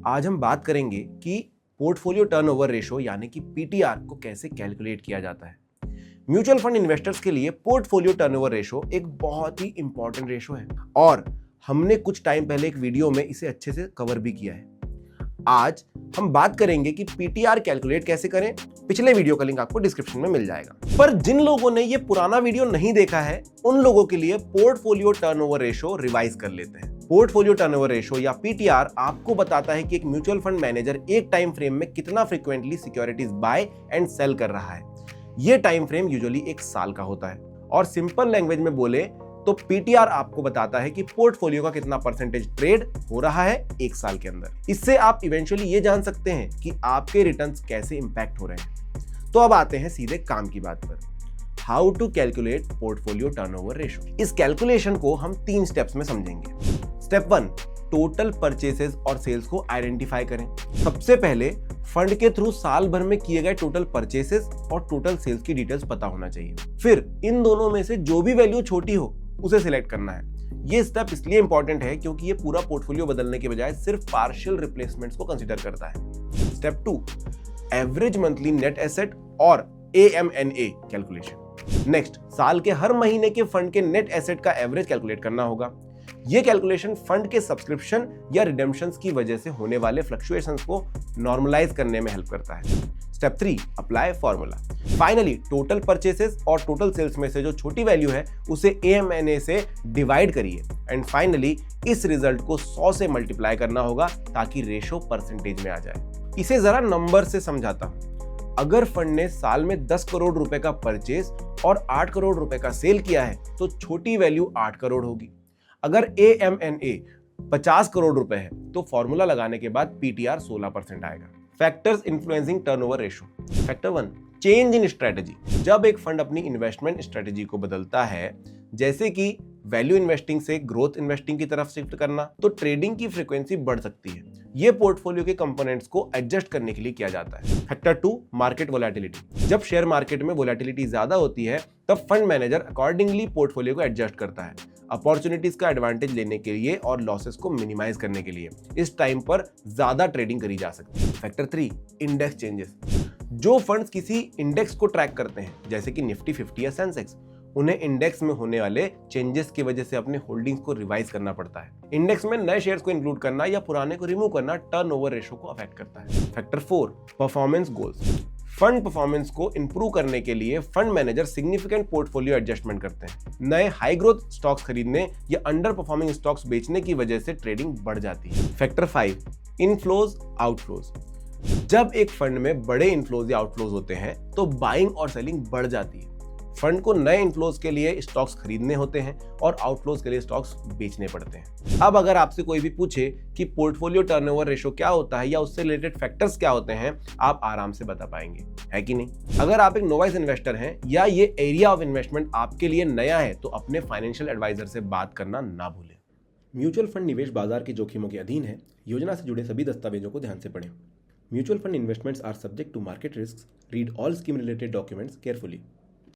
आज हम बात करेंगे कि पोर्टफोलियो टर्नओवर रेशो यानी कि पीटीआर को कैसे कैलकुलेट किया जाता है। म्यूचुअल फंड इन्वेस्टर्स के लिए पोर्टफोलियो टर्नओवर रेशो एक बहुत ही इंपॉर्टेंट रेशो है और हमने कुछ टाइम पहले एक वीडियो में इसे अच्छे से कवर भी किया है। आज हम बात करेंगे कि पीटीआर कैलकुलेट कैसे करें। पिछले वीडियो का लिंक आपको डिस्क्रिप्शन में मिल जाएगा। पर जिन लोगों ने ये पुराना वीडियो नहीं देखा है उन लोगों के लिए पोर्टफोलियो टर्नओवर रेशो रिवाइज कर लेते हैं। पोर्टफोलियो टर्नओवर रेशो या पीटीआर आपको बताता है कि एक म्यूचुअल फंड मैनेजर एक टाइम फ्रेम में कितना frequently securities buy and sell कर रहा है। ये टाइम फ्रेम यूजुअली एक साल का होता है और सिंपल लैंग्वेज में बोले तो पीटीआर आपको बताता है कि पोर्टफोलियो का कितना परसेंटेज ट्रेड हो रहा है एक साल के अंदर। इससे आप इवेंचुअली ये जान सकते हैं कि आपके रिटर्न्स कैसे इंपैक्ट हो रहे हैं। तो अब आते हैं सीधे काम की बात पर। How to calculate portfolio turnover ratio. इस कैलकुलेशन को हम 3 स्टेप्स में समझेंगे। स्टेप 1, टोटल परचेसेस और सेल्स को आइडेंटिफाई करें। सबसे पहले फंड के थ्रू साल भर में किए गए टोटल परचेसेस और टोटल सेल्स की डिटेल्स पता होना चाहिए। फिर इन दोनों में से जो भी वैल्यू छोटी हो उसे सिलेक्ट करना है। ये स्टेप इसलिए इंपॉर्टेंट है क्योंकि ये पूरा पोर्टफोलियो बदलने के बजाय सिर्फ पार्शियल रिप्लेसमेंट्स को कंसीडर करता है। Step 2, average monthly net asset और AMNA कैलकुलेशन। नेक्स्ट, साल के हर महीने के फंड के नेट एसेट का एवरेज कैलकुलेट करना होगा। ये कैलकुलेशन फंड के सब्सक्रिप्शन या रिडेम्पशंस की वजह से होने वाले फ्लक्चुएशंस को नॉर्मलाइज करने में हेल्प करता है। Step 3, apply formula. Finally total purchases और टोटल सेल्स में से जो छोटी वैल्यू है उसे AMNA से डिवाइड करिए एंड फाइनली इस रिजल्ट को 100 से मल्टीप्लाई करना होगा ताकि रेशो परसेंटेज में आ जाए। इसे जरा नंबर से समझाता हूं। अगर फंड ने साल में 10 करोड़ रुपए का परचेस और 8 करोड़ रुपए का सेल किया है तो छोटी वैल्यू 8 करोड़ होगी। अगर AMNA 50 करोड़ रुपए है तो फॉर्मूला लगाने के बाद PTR 16% आएगा। Factors influencing turnover ratio. Factor 1, change in strategy. जब एक फंड अपनी इन्वेस्टमेंट स्ट्रेटजी को बदलता है, जैसे कि वैल्यू इन्वेस्टिंग से ग्रोथ इन्वेस्टिंग की तरफ शिफ्ट करना, तो ट्रेडिंग की फ्रीक्वेंसी बढ़ सकती है। ये पोर्टफोलियो के कंपोनेंट्स को एडजस्ट करने के लिए किया जाता है। Factor 2, market volatility. जब शेयर मार्केट में वोलेटिलिटी ज्यादा होती है तब फंड मैनेजर अकॉर्डिंगली पोर्टफोलियो को एडजस्ट करता है, अपॉर्चुनिटीज का एडवांटेज लेने के लिए और लॉसेस को मिनिमाइज करने के लिए। इस टाइम पर ज्यादा ट्रेडिंग करी जा सकती है। Factor 3, index changes. जो फंड्स किसी इंडेक्स को ट्रैक करते हैं जैसे कि निफ्टी 50 या सेंसेक्स, उन्हें इंडेक्स में होने वाले चेंजेस की वजह से अपने होल्डिंग्स को रिवाइज करना पड़ता है। इंडेक्स में नए शेयर्स को इंक्लूड करना या पुराने को रिमूव करना टर्नओवर रेशो को अफेक्ट करता है। Factor 4, performance goals. Fund performance को इंप्रूव करने के लिए fund manager significant portfolio adjustment करते हैं। नए हाई ग्रोथ स्टॉक्स खरीदने या अंडर परफॉर्मिंग स्टॉक्स बेचने की वजह से ट्रेडिंग बढ़ जाती है। Factor 5, inflows outflows. जब एक फंड में बड़े इनफ्लोज या आउटफ्लोज होते हैं तो बाइंग और सेलिंग बढ़ जाती है। फंड को नए इनफ्लोज के लिए स्टॉक्स खरीदने होते हैं और आउटफ्लोज के लिए स्टॉक्स बेचने पड़ते हैं। अब अगर आपसे कोई भी पूछे कि पोर्टफोलियो टर्नओवर रेशो क्या होता है या उससे रिलेटेड फैक्टर्स क्या होते हैं, आप आराम से बता पाएंगे, है कि नहीं? अगर आप एक नोवाइस इन्वेस्टर हैं या ये एरिया ऑफ इन्वेस्टमेंट आपके लिए नया है तो अपने फाइनेंशियल एडवाइजर से बात करना ना भूलें। म्यूचुअल फंड निवेश बाजार के जोखिमों के अधीन है। योजना से जुड़े सभी दस्तावेजों को ध्यान से पढ़ें। Mutual fund investments are subject to market risk. Read all scheme related documents carefully.